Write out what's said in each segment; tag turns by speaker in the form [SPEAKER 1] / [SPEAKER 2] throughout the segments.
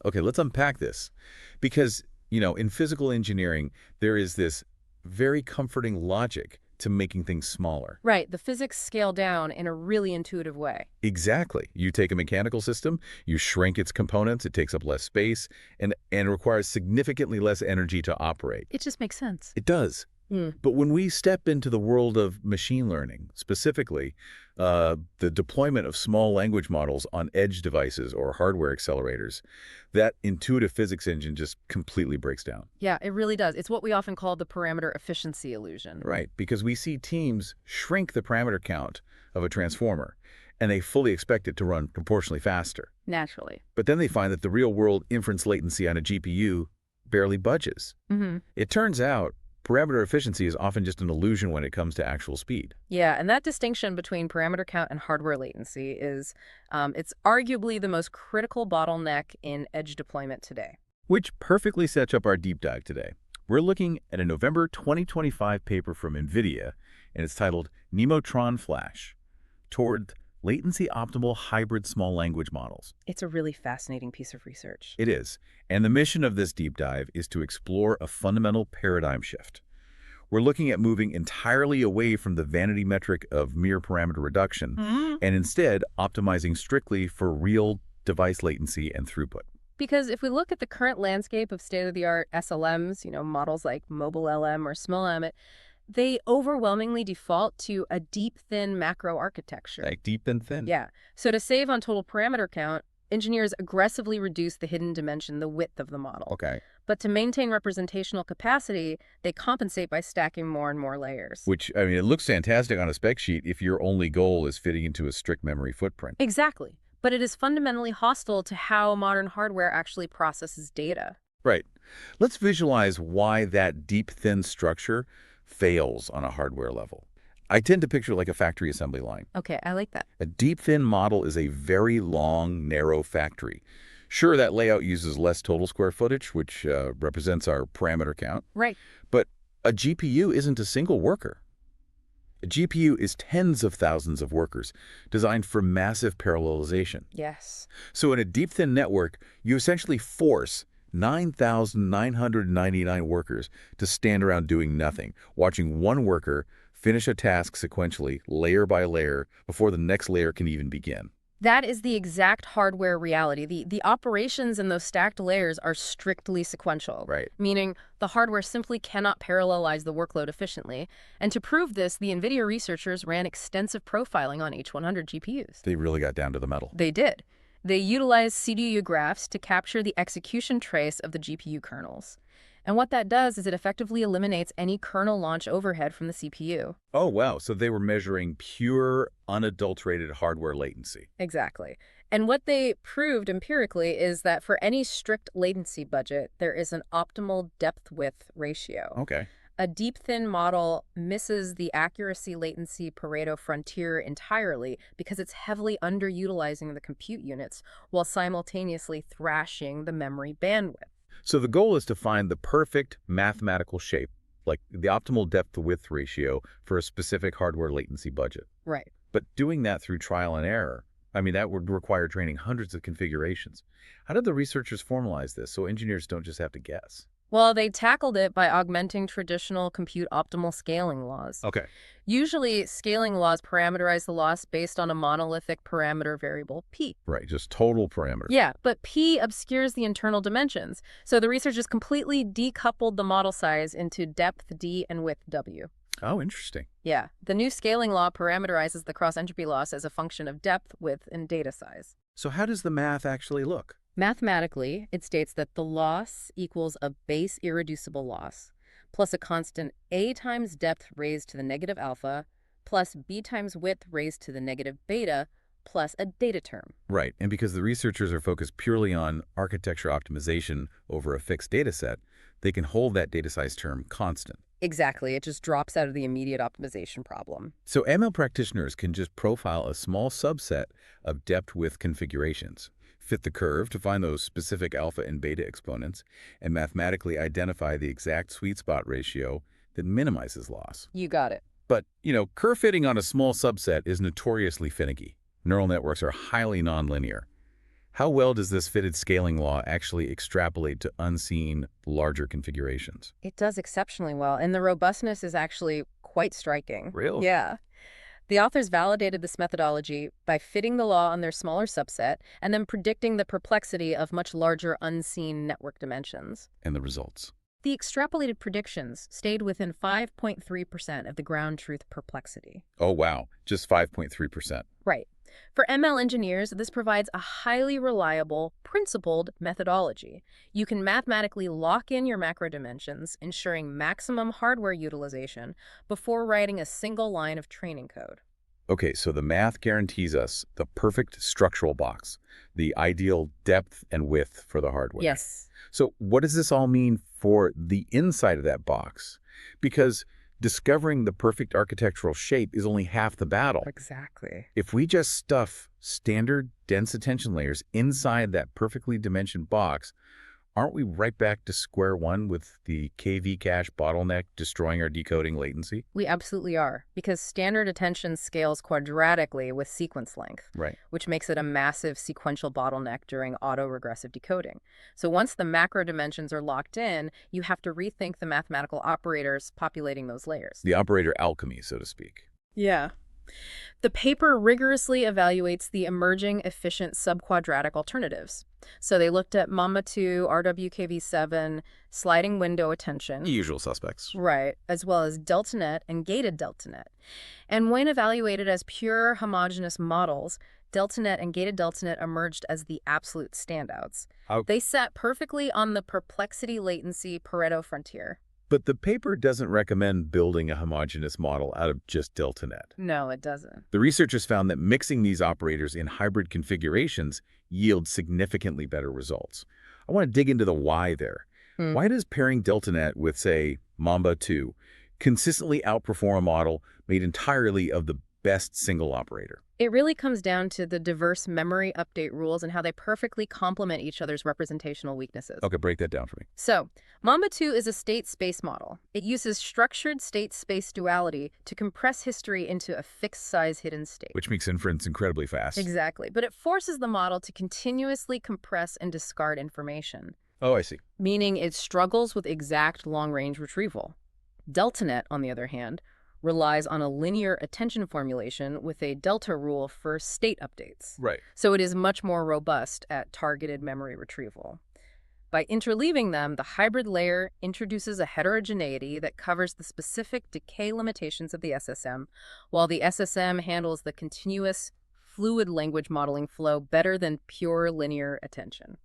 [SPEAKER 1] Okay, let's unpack this. Because, in physical engineering, there is this very comforting logic to making things smaller.
[SPEAKER 2] Right, the physics scale down in a really intuitive way.
[SPEAKER 1] Exactly. You take a mechanical system, you shrink its components, it takes up less space, and requires significantly less energy to operate.
[SPEAKER 2] It just makes sense.
[SPEAKER 1] It does.
[SPEAKER 2] Mm.
[SPEAKER 1] But when we step into the world of machine learning, specifically the deployment of small language models on edge devices or hardware accelerators, that intuitive physics engine just completely breaks down.
[SPEAKER 2] Yeah, it really does. It's what we often call the parameter efficiency illusion.
[SPEAKER 1] Right, because we see teams shrink the parameter count of a transformer, and they fully expect it to run proportionally faster.
[SPEAKER 2] Naturally.
[SPEAKER 1] But then they find that the real-world inference latency on a GPU barely budges.
[SPEAKER 2] Mm-hmm.
[SPEAKER 1] It turns out parameter efficiency is often just an illusion when it comes to actual speed.
[SPEAKER 2] Yeah, and that distinction between parameter count and hardware latency is, it's arguably the most critical bottleneck in edge deployment today.
[SPEAKER 1] Which perfectly sets up our deep dive today. We're looking at a November 2025 paper from NVIDIA, and it's titled Nemotron-Flash, Toward Latency-Optimal Hybrid Small Language Models.
[SPEAKER 2] It's a really fascinating piece of research.
[SPEAKER 1] It is, and the mission of this deep dive is to explore a fundamental paradigm shift. We're looking at moving entirely away from the vanity metric of mere parameter reduction, and instead optimizing strictly for real device latency and throughput.
[SPEAKER 2] Because if we look at the current landscape of state-of-the-art SLMs, models like Mobile LM or Small M, they overwhelmingly default to a deep, thin macro architecture.
[SPEAKER 1] Like deep and thin.
[SPEAKER 2] Yeah. So to save on total parameter count, engineers aggressively reduce the hidden dimension, the width of the model.
[SPEAKER 1] Okay.
[SPEAKER 2] But to maintain representational capacity, they compensate by stacking more and more layers.
[SPEAKER 1] Which, it looks fantastic on a spec sheet if your only goal is fitting into a strict memory footprint.
[SPEAKER 2] Exactly. But it is fundamentally hostile to how modern hardware actually processes data.
[SPEAKER 1] Right. Let's visualize why that deep, thin structure fails on a hardware level. I tend to picture like a factory assembly line.
[SPEAKER 2] Okay, I like that.
[SPEAKER 1] A deep, thin model is a very long, narrow factory. Sure, that layout uses less total square footage, which represents our parameter count.
[SPEAKER 2] Right.
[SPEAKER 1] But a GPU isn't a single worker. A GPU is tens of thousands of workers designed for massive parallelization.
[SPEAKER 2] Yes.
[SPEAKER 1] So in a deep, thin network, you essentially force 9,999 workers to stand around doing nothing, watching one worker finish a task sequentially, layer by layer, before the next layer can even begin.
[SPEAKER 2] That is the exact hardware reality. The operations in those stacked layers are strictly sequential.
[SPEAKER 1] Right.
[SPEAKER 2] Meaning the hardware simply cannot parallelize the workload efficiently. And to prove this, the NVIDIA researchers ran extensive profiling on H100 GPUs.
[SPEAKER 1] They really got down to the metal.
[SPEAKER 2] They did. They utilized CDU graphs to capture the execution trace of the GPU kernels. And what that does is it effectively eliminates any kernel launch overhead from the CPU.
[SPEAKER 1] Oh, wow. So they were measuring pure, unadulterated hardware latency.
[SPEAKER 2] Exactly. And what they proved empirically is that for any strict latency budget, there is an optimal depth-width ratio.
[SPEAKER 1] Okay.
[SPEAKER 2] A deep-thin model misses the accuracy-latency Pareto frontier entirely because it's heavily underutilizing the compute units while simultaneously thrashing the memory bandwidth.
[SPEAKER 1] So the goal is to find the perfect mathematical shape, like the optimal depth-to-width ratio for a specific hardware latency budget.
[SPEAKER 2] Right.
[SPEAKER 1] But doing that through trial and error, that would require training hundreds of configurations. How did the researchers formalize this so engineers don't just have to guess?
[SPEAKER 2] Well, they tackled it by augmenting traditional compute optimal scaling laws.
[SPEAKER 1] Okay.
[SPEAKER 2] Usually, scaling laws parameterize the loss based on a monolithic parameter variable, p.
[SPEAKER 1] Right, just total parameters.
[SPEAKER 2] Yeah, but p obscures the internal dimensions. So the researchers completely decoupled the model size into depth d and width w.
[SPEAKER 1] Oh, interesting.
[SPEAKER 2] Yeah, the new scaling law parameterizes the cross-entropy loss as a function of depth, width, and data size.
[SPEAKER 1] So how does the math actually look?
[SPEAKER 2] Mathematically, it states that the loss equals a base irreducible loss plus a constant a times depth raised to the negative alpha plus b times width raised to the negative beta plus a data term.
[SPEAKER 1] Right, and because the researchers are focused purely on architecture optimization over a fixed data set, they can hold that data size term constant.
[SPEAKER 2] Exactly, it just drops out of the immediate optimization problem.
[SPEAKER 1] So ML practitioners can just profile a small subset of depth-width configurations, fit the curve to find those specific alpha and beta exponents, and mathematically identify the exact sweet spot ratio that minimizes loss.
[SPEAKER 2] You got it.
[SPEAKER 1] But, curve fitting on a small subset is notoriously finicky. Neural networks are highly nonlinear. How well does this fitted scaling law actually extrapolate to unseen, larger configurations?
[SPEAKER 2] It does exceptionally well, and the robustness is actually quite striking.
[SPEAKER 1] Really?
[SPEAKER 2] Yeah. The authors validated this methodology by fitting the law on their smaller subset and then predicting the perplexity of much larger unseen network dimensions.
[SPEAKER 1] And the results?
[SPEAKER 2] The extrapolated predictions stayed within 5.3% of the ground truth perplexity.
[SPEAKER 1] Oh, wow. Just 5.3%.
[SPEAKER 2] Right. For ML engineers, this provides a highly reliable, principled methodology. You can mathematically lock in your macro dimensions, ensuring maximum hardware utilization before writing a single line of training code.
[SPEAKER 1] Okay, so the math guarantees us the perfect structural box, the ideal depth and width for the hardware.
[SPEAKER 2] Yes.
[SPEAKER 1] So what does this all mean for the inside of that box? Because discovering the perfect architectural shape is only half the battle.
[SPEAKER 2] Exactly.
[SPEAKER 1] If we just stuff standard dense attention layers inside that perfectly dimensioned box, aren't we right back to square one with the KV cache bottleneck destroying our decoding latency?
[SPEAKER 2] We absolutely are, because standard attention scales quadratically with sequence length,
[SPEAKER 1] Right.
[SPEAKER 2] which makes it a massive sequential bottleneck during autoregressive decoding. So once the macro dimensions are locked in, you have to rethink the mathematical operators populating those layers.
[SPEAKER 1] The operator alchemy, so to speak.
[SPEAKER 2] Yeah. The paper rigorously evaluates the emerging efficient subquadratic alternatives. So they looked at Mamba2, RWKV7, sliding window attention.
[SPEAKER 1] The usual suspects.
[SPEAKER 2] Right, as well as DeltaNet and gated DeltaNet. And when evaluated as pure homogeneous models, DeltaNet and gated DeltaNet emerged as the absolute standouts. They sat perfectly on the perplexity latency Pareto frontier.
[SPEAKER 1] But the paper doesn't recommend building a homogeneous model out of just DeltaNet.
[SPEAKER 2] No, it doesn't.
[SPEAKER 1] The researchers found that mixing these operators in hybrid configurations yields significantly better results. I want to dig into the why there. Why does pairing DeltaNet with, say, Mamba 2 consistently outperform a model made entirely of the best single operator?
[SPEAKER 2] It really comes down to the diverse memory update rules and how they perfectly complement each other's representational weaknesses.
[SPEAKER 1] Okay, break that down for me.
[SPEAKER 2] So, Mamba 2 is a state-space model. It uses structured state-space duality to compress history into a fixed-size hidden state.
[SPEAKER 1] Which makes inference incredibly fast.
[SPEAKER 2] Exactly, but it forces the model to continuously compress and discard information.
[SPEAKER 1] Oh, I see.
[SPEAKER 2] Meaning it struggles with exact long-range retrieval. DeltaNet, on the other hand, relies on a linear attention formulation with a delta rule for state updates.
[SPEAKER 1] Right.
[SPEAKER 2] So it is much more robust at targeted memory retrieval. By interleaving them, the hybrid layer introduces a heterogeneity that covers the specific decay limitations of the SSM, while the SSM handles the continuous, fluid language modeling flow better than pure linear attention.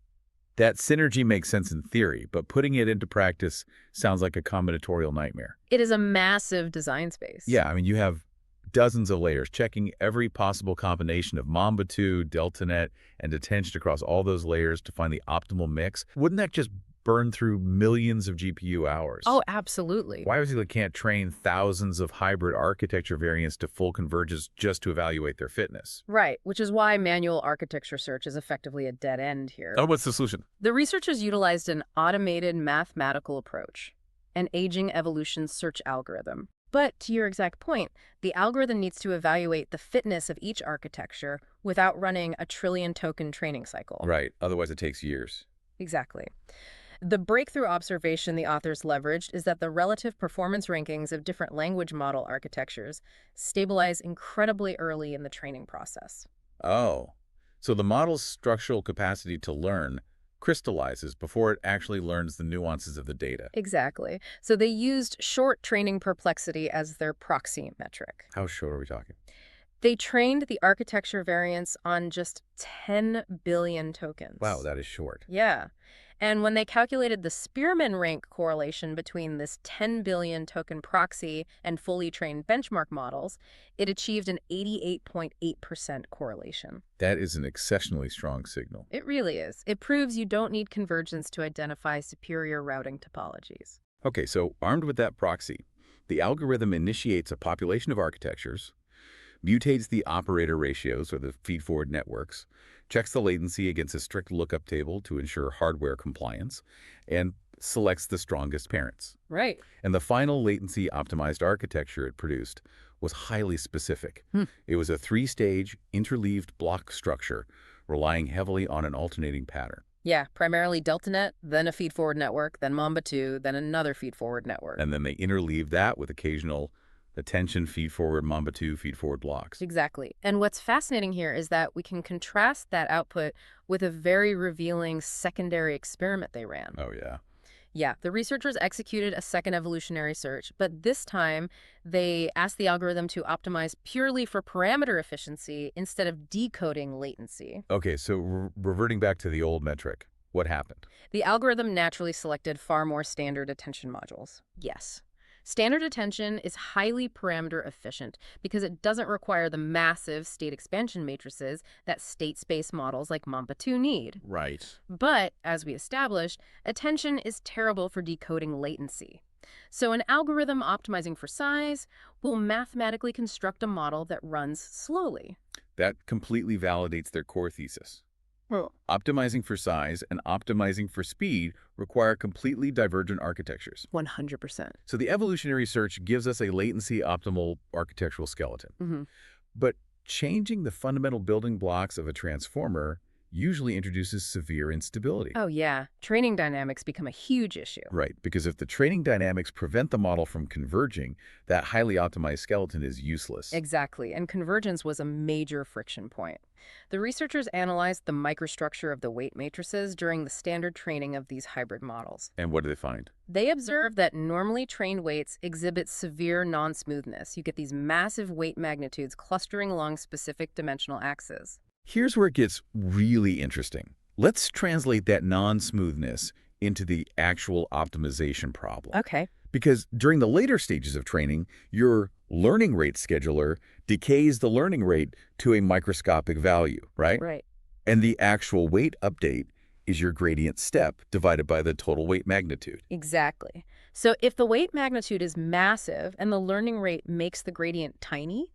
[SPEAKER 1] That synergy makes sense in theory, but putting it into practice sounds like a combinatorial nightmare.
[SPEAKER 2] It is a massive design space.
[SPEAKER 1] Yeah, I mean, you have dozens of layers checking every possible combination of Mamba 2, DeltaNet, and attention across all those layers to find the optimal mix. Wouldn't that just burn through millions of GPU hours?
[SPEAKER 2] Oh, absolutely.
[SPEAKER 1] Why was it can't train thousands of hybrid architecture variants to full convergence just to evaluate their fitness?
[SPEAKER 2] Right, which is why manual architecture search is effectively a dead end here.
[SPEAKER 1] Oh, what's the solution?
[SPEAKER 2] The researchers utilized an automated mathematical approach, an aging evolution search algorithm. But to your exact point, the algorithm needs to evaluate the fitness of each architecture without running a trillion token training cycle.
[SPEAKER 1] Right, otherwise it takes years.
[SPEAKER 2] Exactly. The breakthrough observation the authors leveraged is that the relative performance rankings of different language model architectures stabilize incredibly early in the training process.
[SPEAKER 1] Oh, so the model's structural capacity to learn crystallizes before it actually learns the nuances of the data.
[SPEAKER 2] Exactly. So they used short training perplexity as their proxy metric.
[SPEAKER 1] How short are we talking?
[SPEAKER 2] They trained the architecture variance on just 10 billion tokens.
[SPEAKER 1] Wow, that is short.
[SPEAKER 2] Yeah. And when they calculated the Spearman rank correlation between this 10 billion token proxy and fully trained benchmark models, it achieved an 88.8% correlation.
[SPEAKER 1] That is an exceptionally strong signal.
[SPEAKER 2] It really is. It proves you don't need convergence to identify superior routing topologies.
[SPEAKER 1] Okay, so armed with that proxy, the algorithm initiates a population of architectures, mutates the operator ratios, or the feed-forward networks, checks the latency against a strict lookup table to ensure hardware compliance, and selects the strongest parents.
[SPEAKER 2] Right.
[SPEAKER 1] And the final latency-optimized architecture it produced was highly specific. It was a three-stage, interleaved block structure relying heavily on an alternating pattern.
[SPEAKER 2] Yeah, primarily DeltaNet, then a feed-forward network, then Mamba2, then another feed-forward network.
[SPEAKER 1] And then they interleave that with occasional attention feed-forward Mamba2 feed-forward blocks.
[SPEAKER 2] Exactly. And what's fascinating here is that we can contrast that output with a very revealing secondary experiment they ran.
[SPEAKER 1] Oh, yeah.
[SPEAKER 2] Yeah, the researchers executed a second evolutionary search, but this time they asked the algorithm to optimize purely for parameter efficiency instead of decoding latency.
[SPEAKER 1] Okay, so reverting back to the old metric, what happened?
[SPEAKER 2] The algorithm naturally selected far more standard attention modules. Yes. Standard attention is highly parameter efficient because it doesn't require the massive state expansion matrices that state space models like Mamba2 need.
[SPEAKER 1] Right.
[SPEAKER 2] But, as we established, attention is terrible for decoding latency. So an algorithm optimizing for size will mathematically construct a model that runs slowly.
[SPEAKER 1] That completely validates their core thesis.
[SPEAKER 2] Well,
[SPEAKER 1] Optimizing for size and optimizing for speed require completely divergent architectures.
[SPEAKER 2] 100%.
[SPEAKER 1] So the evolutionary search gives us a latency-optimal architectural skeleton.
[SPEAKER 2] Mm-hmm.
[SPEAKER 1] But changing the fundamental building blocks of a transformer usually introduces severe instability.
[SPEAKER 2] Oh, yeah. Training dynamics become a huge issue.
[SPEAKER 1] Right, because if the training dynamics prevent the model from converging, that highly optimized skeleton is useless.
[SPEAKER 2] Exactly, and convergence was a major friction point. The researchers analyzed the microstructure of the weight matrices during the standard training of these hybrid models.
[SPEAKER 1] And what do they find?
[SPEAKER 2] They observed that normally trained weights exhibit severe non-smoothness. You get these massive weight magnitudes clustering along specific dimensional axes.
[SPEAKER 1] Here's where it gets really interesting. Let's translate that non-smoothness into the actual optimization problem.
[SPEAKER 2] Okay.
[SPEAKER 1] Because during the later stages of training, your learning rate scheduler decays the learning rate to a microscopic value, right?
[SPEAKER 2] Right.
[SPEAKER 1] And the actual weight update is your gradient step divided by the total weight magnitude.
[SPEAKER 2] Exactly. So if the weight magnitude is massive and the learning rate makes the gradient tiny,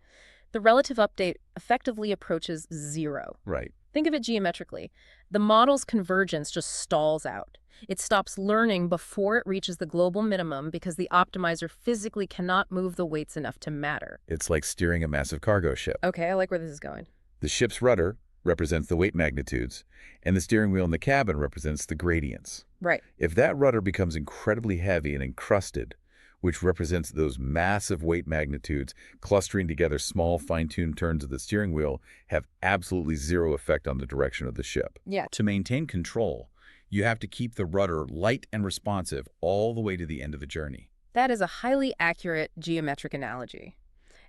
[SPEAKER 2] the relative update effectively approaches zero.
[SPEAKER 1] Right.
[SPEAKER 2] Think of it geometrically. The model's convergence just stalls out. It stops learning before it reaches the global minimum because the optimizer physically cannot move the weights enough to matter.
[SPEAKER 1] It's like steering a massive cargo ship.
[SPEAKER 2] Okay, I like where this is going.
[SPEAKER 1] The ship's rudder represents the weight magnitudes, and the steering wheel in the cabin represents the gradients.
[SPEAKER 2] Right.
[SPEAKER 1] If that rudder becomes incredibly heavy and encrusted, which represents those massive weight magnitudes clustering together, small fine-tuned turns of the steering wheel have absolutely zero effect on the direction of the ship.
[SPEAKER 2] Yeah.
[SPEAKER 1] To maintain control, you have to keep the rudder light and responsive all the way to the end of the journey.
[SPEAKER 2] That is a highly accurate geometric analogy.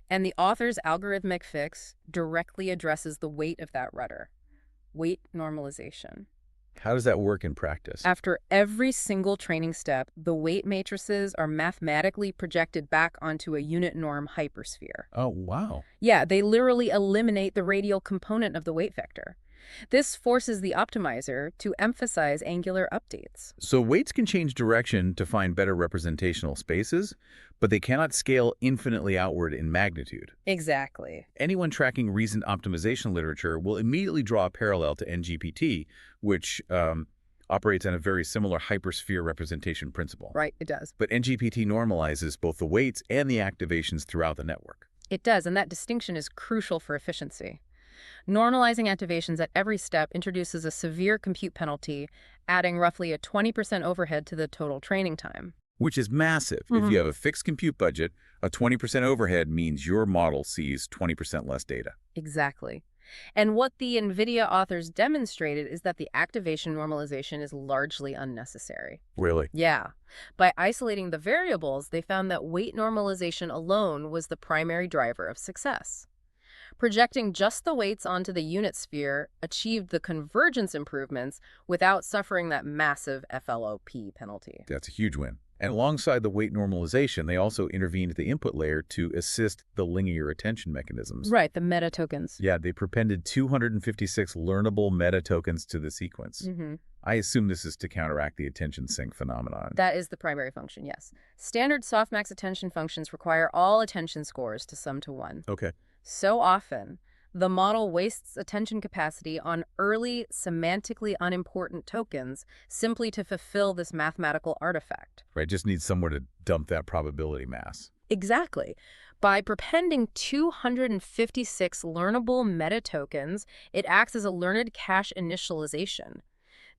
[SPEAKER 2] And the author's algorithmic fix directly addresses the weight of that rudder. Weight normalization.
[SPEAKER 1] How does that work in practice?
[SPEAKER 2] After every single training step, the weight matrices are mathematically projected back onto a unit norm hypersphere.
[SPEAKER 1] Oh, wow.
[SPEAKER 2] Yeah, they literally eliminate the radial component of the weight vector. This forces the optimizer to emphasize angular updates.
[SPEAKER 1] So weights can change direction to find better representational spaces, but they cannot scale infinitely outward in magnitude.
[SPEAKER 2] Exactly.
[SPEAKER 1] Anyone tracking recent optimization literature will immediately draw a parallel to NGPT, which operates on a very similar hypersphere representation principle.
[SPEAKER 2] Right, it does.
[SPEAKER 1] But NGPT normalizes both the weights and the activations throughout the network.
[SPEAKER 2] It does, and that distinction is crucial for efficiency. Normalizing activations at every step introduces a severe compute penalty, adding roughly a 20% overhead to the total training time.
[SPEAKER 1] Which is massive. If you have a fixed compute budget, a 20% overhead means your model sees 20% less data.
[SPEAKER 2] Exactly. And what the NVIDIA authors demonstrated is that the activation normalization is largely unnecessary.
[SPEAKER 1] Really?
[SPEAKER 2] Yeah. By isolating the variables, they found that weight normalization alone was the primary driver of success. Projecting just the weights onto the unit sphere achieved the convergence improvements without suffering that massive FLOP penalty.
[SPEAKER 1] That's a huge win. And alongside the weight normalization, they also intervened at the input layer to assist the linear attention mechanisms.
[SPEAKER 2] Right, the meta tokens.
[SPEAKER 1] Yeah, they prepended 256 learnable meta tokens to the sequence. I assume this is to counteract the attention sink phenomenon.
[SPEAKER 2] That is the primary function, yes. Standard softmax attention functions require all attention scores to sum to 1.
[SPEAKER 1] Okay.
[SPEAKER 2] So often, the model wastes attention capacity on early, semantically unimportant tokens simply to fulfill this mathematical artifact.
[SPEAKER 1] Right, just needs somewhere to dump that probability mass.
[SPEAKER 2] Exactly. By prepending 256 learnable meta tokens, it acts as a learned cache initialization.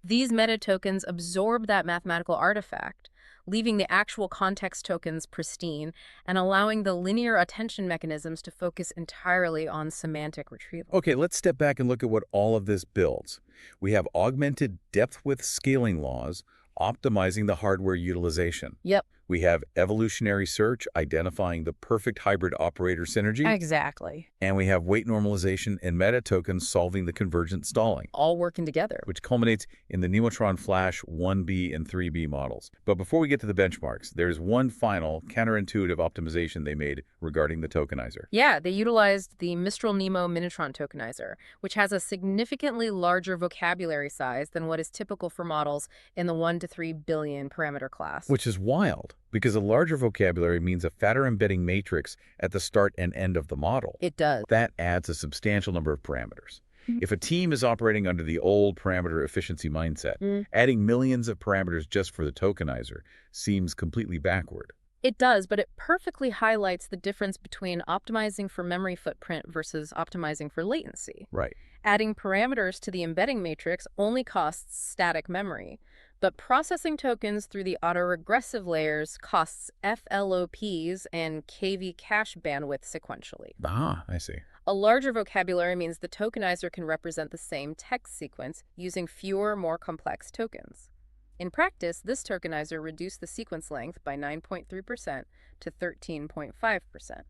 [SPEAKER 2] These meta tokens absorb that mathematical artifact, leaving the actual context tokens pristine and allowing the linear attention mechanisms to focus entirely on semantic retrieval.
[SPEAKER 1] Okay, let's step back and look at what all of this builds. We have augmented depth-width scaling laws, optimizing the hardware utilization.
[SPEAKER 2] Yep.
[SPEAKER 1] We have evolutionary search, identifying the perfect hybrid operator synergy.
[SPEAKER 2] Exactly.
[SPEAKER 1] And we have weight normalization and meta tokens solving the convergent stalling,
[SPEAKER 2] All working together.
[SPEAKER 1] which culminates in the Nemotron-Flash 1B and 3B models. But before we get to the benchmarks, there's one final counterintuitive optimization they made regarding the tokenizer.
[SPEAKER 2] Yeah, they utilized the Mistral-Nemo Minitron tokenizer, which has a significantly larger vocabulary size than what is typical for models in the 1 to 3 billion parameter class.
[SPEAKER 1] Which is wild, because a larger vocabulary means a fatter embedding matrix at the start and end of the model.
[SPEAKER 2] It does.
[SPEAKER 1] That adds a substantial number of parameters. If a team is operating under the old parameter efficiency mindset, adding millions of parameters just for the tokenizer seems completely backward.
[SPEAKER 2] It does, but it perfectly highlights the difference between optimizing for memory footprint versus optimizing for latency.
[SPEAKER 1] Right.
[SPEAKER 2] Adding parameters to the embedding matrix only costs static memory, but processing tokens through the autoregressive layers costs FLOPs and KV cache bandwidth sequentially.
[SPEAKER 1] Ah, I see.
[SPEAKER 2] A larger vocabulary means the tokenizer can represent the same text sequence using fewer, more complex tokens. In practice, this tokenizer reduced the sequence length by 9.3% to 13.5%.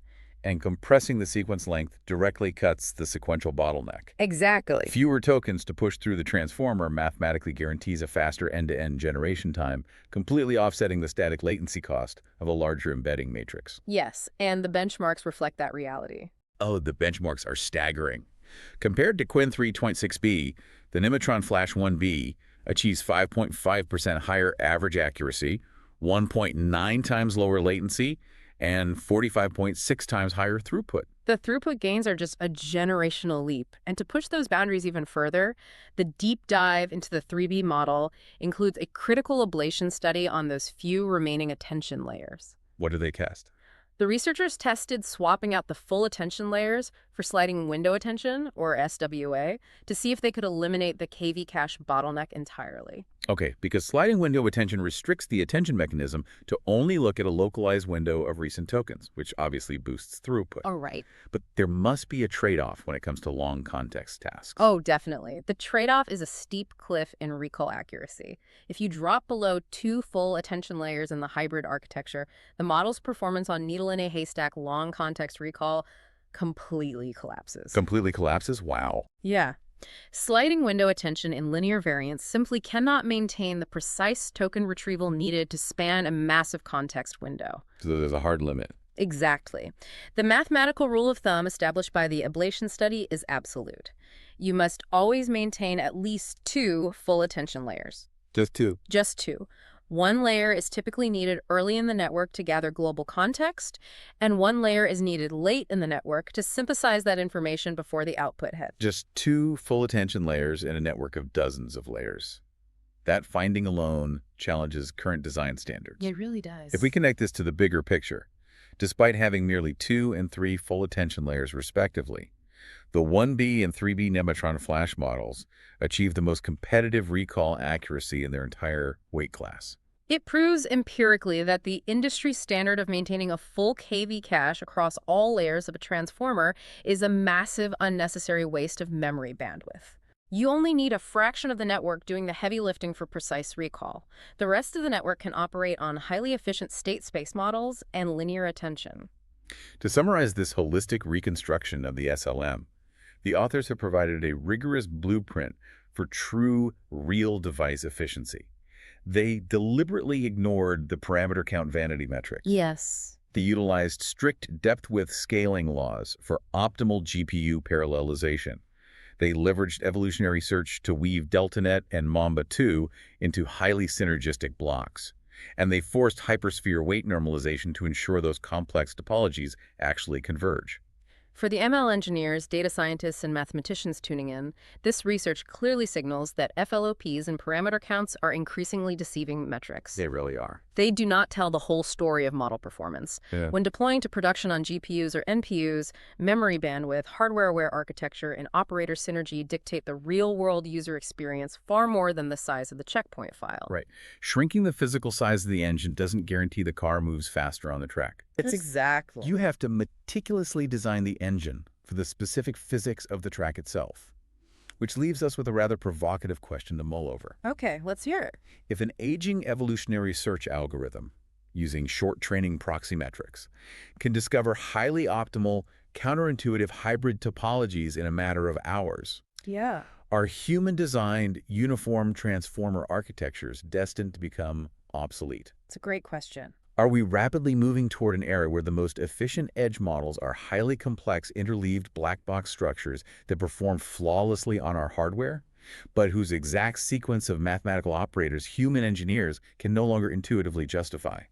[SPEAKER 1] And compressing the sequence length directly cuts the sequential bottleneck.
[SPEAKER 2] Exactly.
[SPEAKER 1] Fewer tokens to push through the transformer mathematically guarantees a faster end-to-end generation time, completely offsetting the static latency cost of a larger embedding matrix.
[SPEAKER 2] Yes, and the benchmarks reflect that reality.
[SPEAKER 1] Oh, the benchmarks are staggering. Compared to Qwen 3.6b, the Nemotron-Flash 1b achieves 5.5% higher average accuracy, 1.9 times lower latency, and 45.6 times higher throughput.
[SPEAKER 2] The throughput gains are just a generational leap. And to push those boundaries even further, the deep dive into the 3B model includes a critical ablation study on those few remaining attention layers.
[SPEAKER 1] What do they test?
[SPEAKER 2] The researchers tested swapping out the full attention layers for sliding window attention, or SWA, to see if they could eliminate the KV cache bottleneck entirely.
[SPEAKER 1] Okay, because sliding window attention restricts the attention mechanism to only look at a localized window of recent tokens, which obviously boosts throughput.
[SPEAKER 2] Oh, right.
[SPEAKER 1] But there must be a trade-off when it comes to long context tasks.
[SPEAKER 2] Oh, definitely. The trade-off is a steep cliff in recall accuracy. If you drop below 2 full attention layers in the hybrid architecture, the model's performance on needle-in-a-haystack long context recall completely collapses.
[SPEAKER 1] Completely collapses? Wow.
[SPEAKER 2] Yeah. Sliding window attention in linear variants simply cannot maintain the precise token retrieval needed to span a massive context window.
[SPEAKER 1] So there's a hard limit.
[SPEAKER 2] Exactly. The mathematical rule of thumb established by the ablation study is absolute. You must always maintain at least 2 full attention layers.
[SPEAKER 1] Just 2.
[SPEAKER 2] Just 2. One layer is typically needed early in the network to gather global context, and one layer is needed late in the network to synthesize that information before the output head.
[SPEAKER 1] Just 2 full attention layers in a network of dozens of layers. That finding alone challenges current design standards.
[SPEAKER 2] It really does.
[SPEAKER 1] If we connect this to the bigger picture, despite having merely 2 and 3 full attention layers respectively, the 1B and 3B Nemotron-Flash models achieve the most competitive recall accuracy in their entire weight class.
[SPEAKER 2] It proves empirically that the industry standard of maintaining a full KV cache across all layers of a transformer is a massive unnecessary waste of memory bandwidth. You only need a fraction of the network doing the heavy lifting for precise recall. The rest of the network can operate on highly efficient state space models and linear attention.
[SPEAKER 1] To summarize this holistic reconstruction of the SLM, the authors have provided a rigorous blueprint for true real device efficiency. They deliberately ignored the parameter count vanity metric.
[SPEAKER 2] Yes.
[SPEAKER 1] They utilized strict depth-width scaling laws for optimal GPU parallelization. They leveraged evolutionary search to weave DeltaNet and Mamba2 into highly synergistic blocks. And they forced hypersphere weight normalization to ensure those complex topologies actually converge.
[SPEAKER 2] For the ML engineers, data scientists, and mathematicians tuning in, this research clearly signals that FLOPs and parameter counts are increasingly deceiving metrics.
[SPEAKER 1] They really are.
[SPEAKER 2] They do not tell the whole story of model performance.
[SPEAKER 1] Yeah.
[SPEAKER 2] When deploying to production on GPUs or NPUs, memory bandwidth, hardware-aware architecture, and operator synergy dictate the real-world user experience far more than the size of the checkpoint file.
[SPEAKER 1] Right. Shrinking the physical size of the engine doesn't guarantee the car moves faster on the track.
[SPEAKER 2] Exactly.
[SPEAKER 1] You have to meticulously design the engine for the specific physics of the track itself. Which leaves us with a rather provocative question to mull over.
[SPEAKER 2] Okay, let's hear it.
[SPEAKER 1] If an aging evolutionary search algorithm, using short training proxymetrics, can discover highly optimal, counterintuitive hybrid topologies in a matter of hours,
[SPEAKER 2] Yeah.
[SPEAKER 1] are human-designed uniform transformer architectures destined to become obsolete?
[SPEAKER 2] It's a great question.
[SPEAKER 1] Are we rapidly moving toward an era where the most efficient edge models are highly complex interleaved black box structures that perform flawlessly on our hardware, but whose exact sequence of mathematical operators human engineers can no longer intuitively justify?